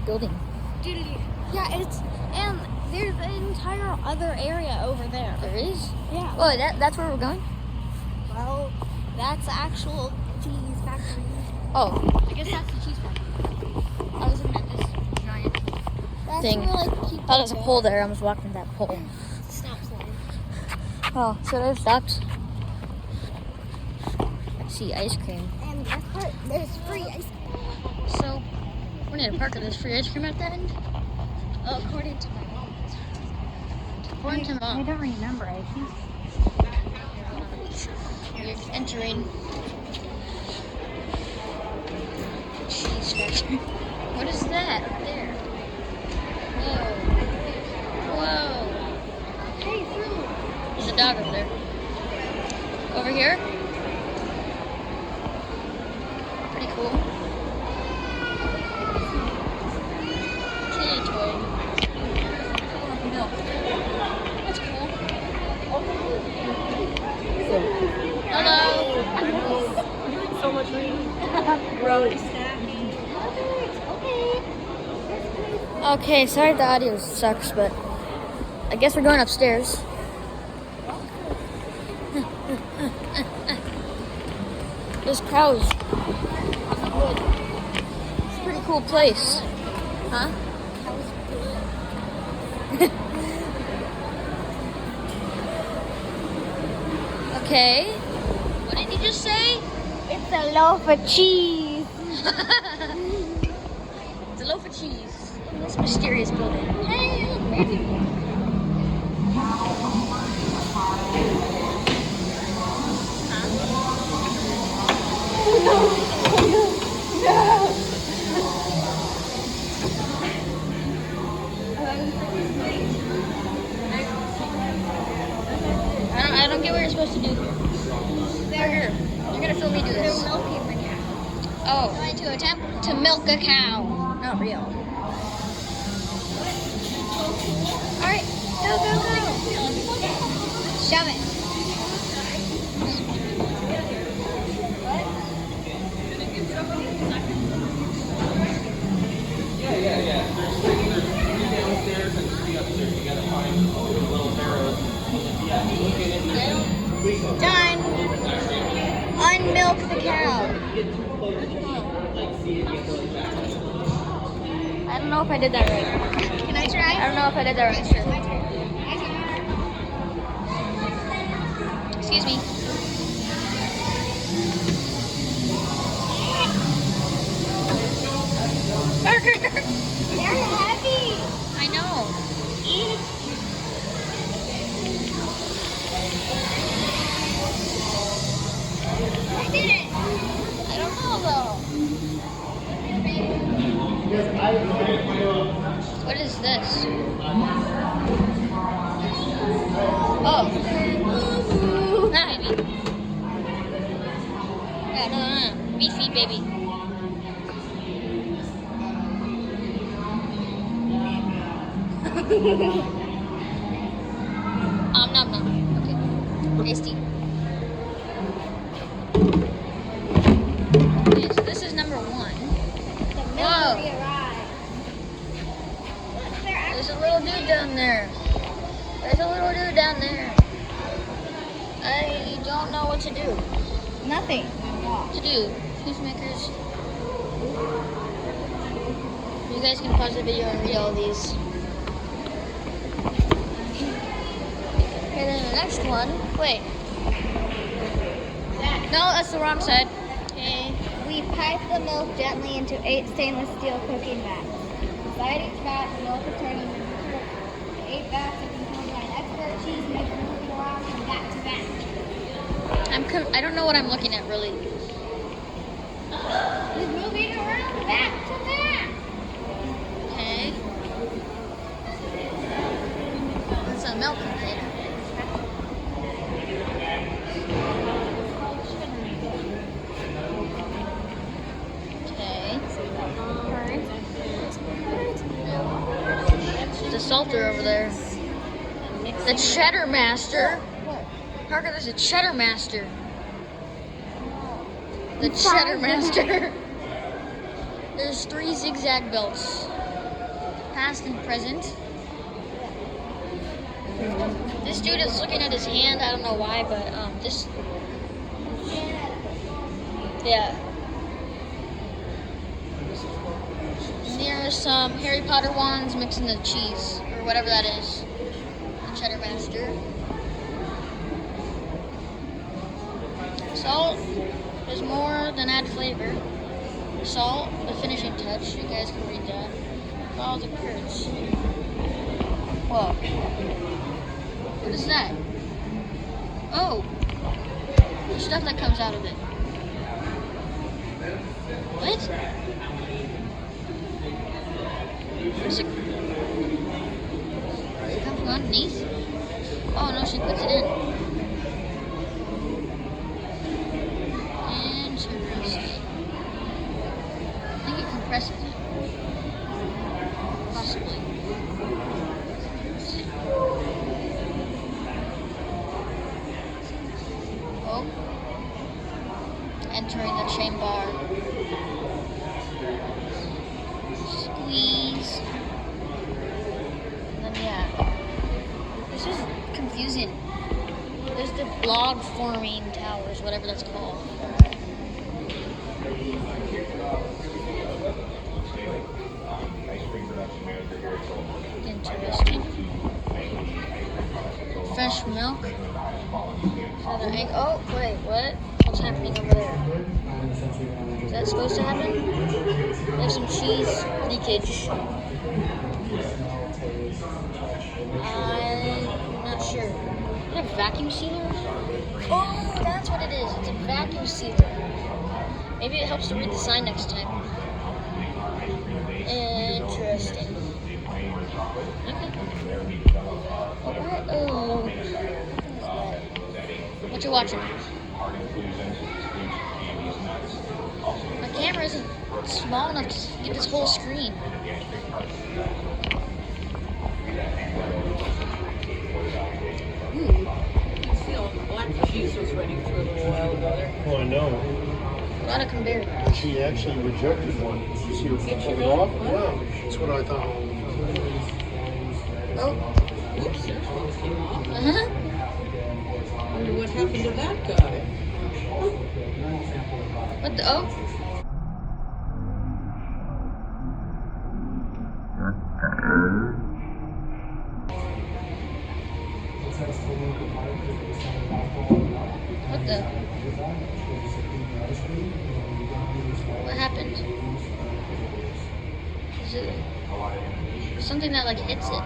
building. Yeah, and there's an entire other area over there. There is? Yeah. Oh, that's where we're going? Well, that's the actual cheese factory. Oh. I guess that's the cheese factory. I was looking at this giant Thing. Where, like, people Oh, there's a go. pole there. I was walking that pole. Stop sign. Oh, so they've stopped. I see ice cream. And guess what? There's free ice cream. So, we need to park at this free ice cream at the end. According to my mom. According to Mom. I don't remember. I think. You're entering Cheese Factory. What is that up there? Whoa. Whoa. Hey, fruit. There's a dog over there. Over here? Pretty cool. Kitty toy. Milk. That's cool. Hello. So much road snacking. Okay, sorry the audio sucks, but I guess we're going upstairs. There's cows. It's a pretty cool place. Huh? Okay. What did you just say? It's a loaf of cheese. It's a loaf of cheese in this mysterious building. Hey, look, baby. I don't get what you're supposed to do here. Here. You're gonna film me do this. They're milking the cow. Oh, Going to attempt to milk a cow. not real. All right, go, go, go. Shove it. Done. Unmilk the cow. I don't know if I did that right. Can I I try? don't know if I did that right. Sure. Excuse me. They're heavy. I know. I did it. I don't know though. What is this? Oh. Hi, baby. Yeah, no. Beefy, baby. Nom nom. Okay. Tasty. Okay, so this is number 1. The milk Whoa. arrived. There's a little dude down there. There's a little dude down there. I don't know what to do. Nothing. To do. Peacemakers. You guys can pause the video and read all these. Okay, then the next one. Wait. No, that's the wrong side. Okay. We pipe the milk gently into 8 stainless steel cooking vats. Inside each vat, the milk is turning into curd. The 8 vats are controlled by an expert cheese maker moving around from vat to vat. I don't know what I'm looking at really. He's moving around vat to vat. Okay. That's a milk container. Okay. There's a salter over there. The Cheddar Master. Parker, there's a Cheddar Master. The Cheddar Master. There's 3 zigzag belts. past and present. This dude is looking at his hand. I don't know why, but this. Yeah. And there are some Harry Potter wands mixing the cheese or whatever that is. The Cheddar Master. Salt is more than add flavor. Salt, the finishing touch. You guys can read that. All the curds. Whoa. What is that? Oh. The stuff that comes out of it. What? Does it come from underneath? Oh no, she puts it in. Interesting. I think it compresses it. Possibly. Oh. Entering the chamber. Squeeze. And then yeah. This is confusing. There's the blob forming towers, whatever that's called. Interesting. Fresh milk. Another egg. Oh, wait, what? What's happening over there? Is that supposed to happen? There's some cheese leakage. I'm not sure. Is it a vacuum sealer? Oh, that's what it is. It's a vacuum sealer. Maybe it helps to read the sign next time. Interesting. Okay. Oh. What you watching? My camera isn't small enough to get this whole screen. Ooh. See, all the black cheese was ready for a little while ago there. Oh, I know. A lot of conveyor. She actually rejected one. You see her Did she pull it really? off? Yeah, that's what I thought. Oh. Oops, there's one that came off. Uh-huh. Wonder what happened to that guy. What the? Oh. What the? What happened? Is it something that like hits it?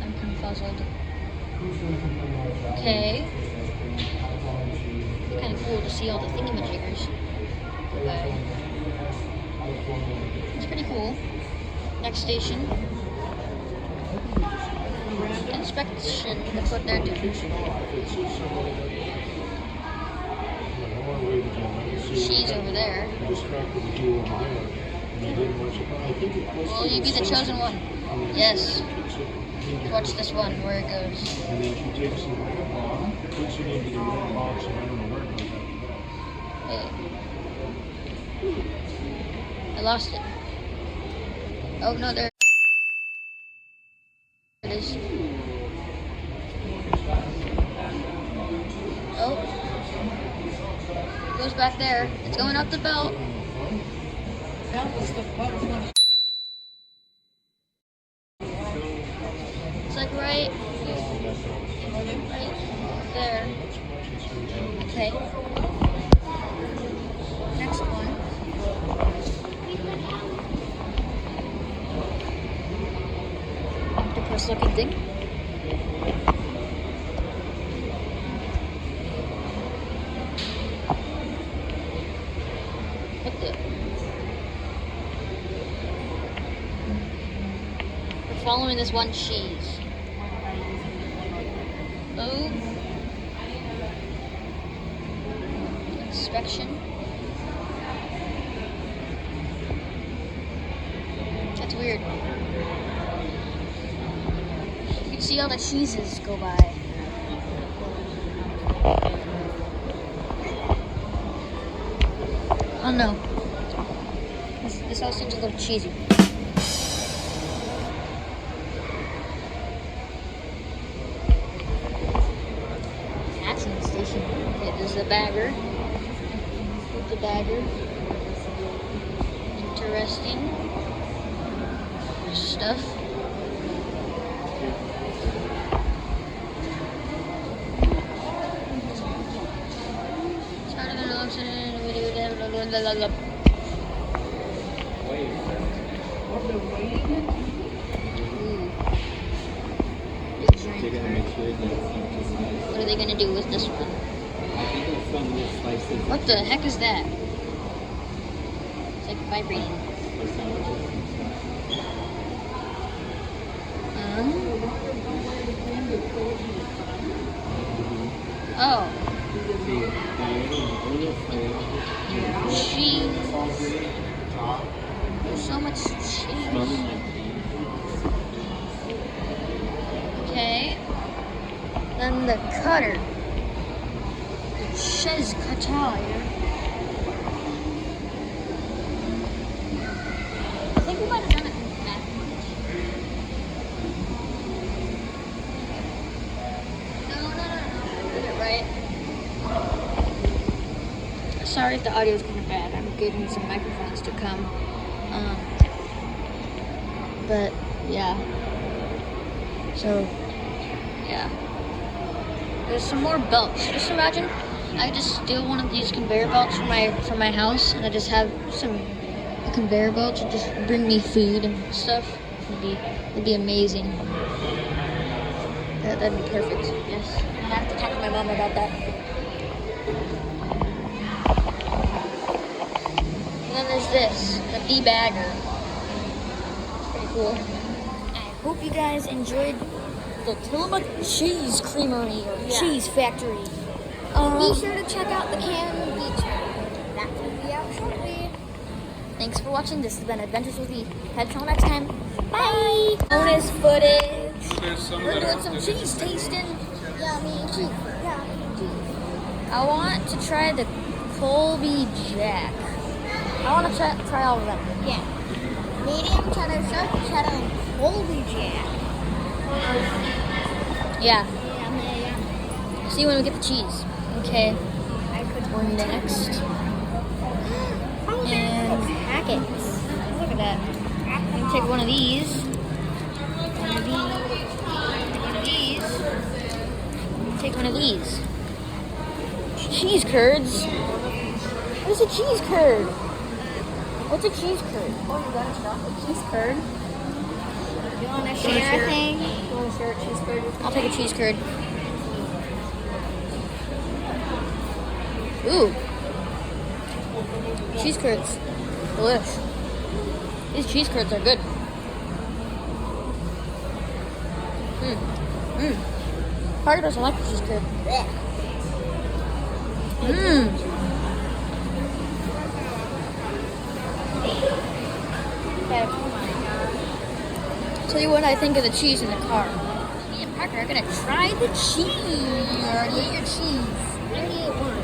I'm confuzzled. Okay. Kind of cool to see all the thingamajiggers. Okay. It's pretty cool. Next station. Inspection. That's what they're doing. She's over there. Will you be the chosen one? Yes. Watch this one, where it goes. And then she takes the bomb, puts it into the red box, and I don't know where it goes. I lost it. Oh no, there it is. Oh. It goes back there. It's going up the belt. That was the button. It's like right there. Okay. Next one. Octopus looking thing. What the? We're following this one cheese. Oh. Inspection. That's weird. You can see all the cheeses go by. little cheesy. Catching station. Okay, this is the bagger. The bagger. Interesting stuff. They're gonna make sure that it's What are they gonna do with this one? I think it's some little slices What the heck is that? It's like vibrating. or sandwiches. Oh, See, cheese. There's so much cheese. smelling like Okay. Then the cutter. The cheese cutter. I think we might have done it backwards. No. Did it right. Sorry if the audio is kind of bad. I'm getting some microphones to come. But yeah. So yeah. There's some more belts. Just imagine I just steal one of these conveyor belts from my house, and I just have some conveyor belts to just bring me food and stuff. It'd be amazing. That'd be perfect. Yes. I have to talk to my mom about that. And then there's this, the debagger. Pretty cool. I hope you guys enjoyed the Tillamook Cheese Creamery or Cheese Factory. Be sure to check out the Cannon Beach. That will be out shortly. Thanks for watching. This has been Adventures with Me. Catch y'all next time. Bye. Bonus footage. We're doing some cheese tasting. Yummy cheese. Yummy cheese. I want to try the Colby Jack. I want to try all of them. Yeah. Medium cheddar, sharp cheddar, and Colby Jack. Yeah. Yum. See you when we get the cheese. Okay. I could We're next. And packets. Look at that. I'm gonna take one of these. One of these. One of these. Take one of these. Cheese curds. What is a cheese curd? What's a cheese curd? Oh, you got a chocolate cheese curd? You want to share a thing? You want to share a cheese curd? I'll take a cheese curd. Ooh. Cheese curds. Delish. These cheese curds are good. Parker doesn't like the cheese curd. Okay. Tell you what I think of the cheese in the car. Me and Parker are gonna try the cheese. You already ate your cheese. I already ate one.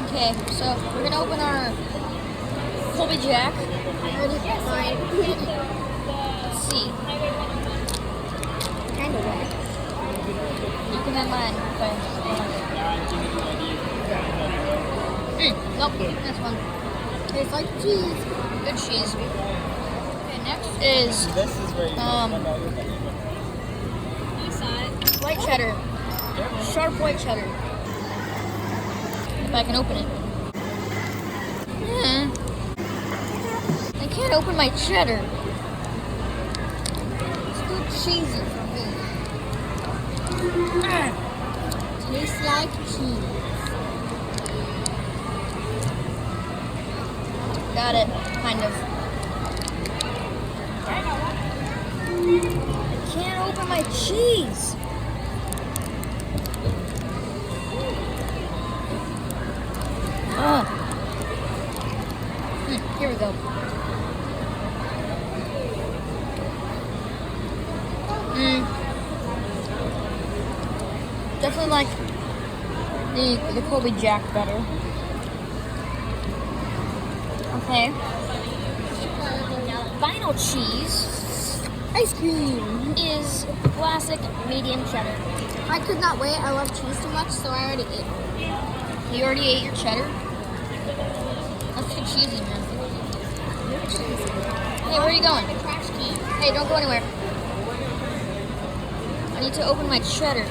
Okay, so we're gonna open our Colby Jack. I already ate mine. Let's see. Kind of wet. You can have mine. Okay. Nope, that's one. Tastes like cheese. Good cheese. Okay, next is white cheddar. Sharp white cheddar. If I can open it. I can't open my cheddar. It's too cheesy for me. Tastes like cheese. Got it, kind of. I can't open my cheese. Here we go. Definitely like the Colby Jack better. Okay. final cheese Ice cream. is classic medium cheddar. I could not wait. I love cheese too much, so I already ate. You already ate your cheddar? That's too cheesy, man. Hey, where are you going? The trash can. Hey, don't go anywhere. I need to open my cheddar.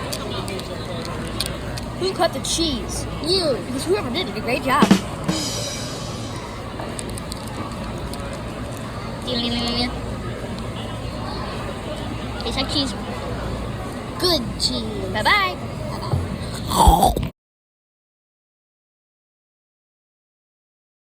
Who cut the cheese? You. Because whoever did a great job. Tastes like cheese. Good cheese. Bye-bye. Bye-bye.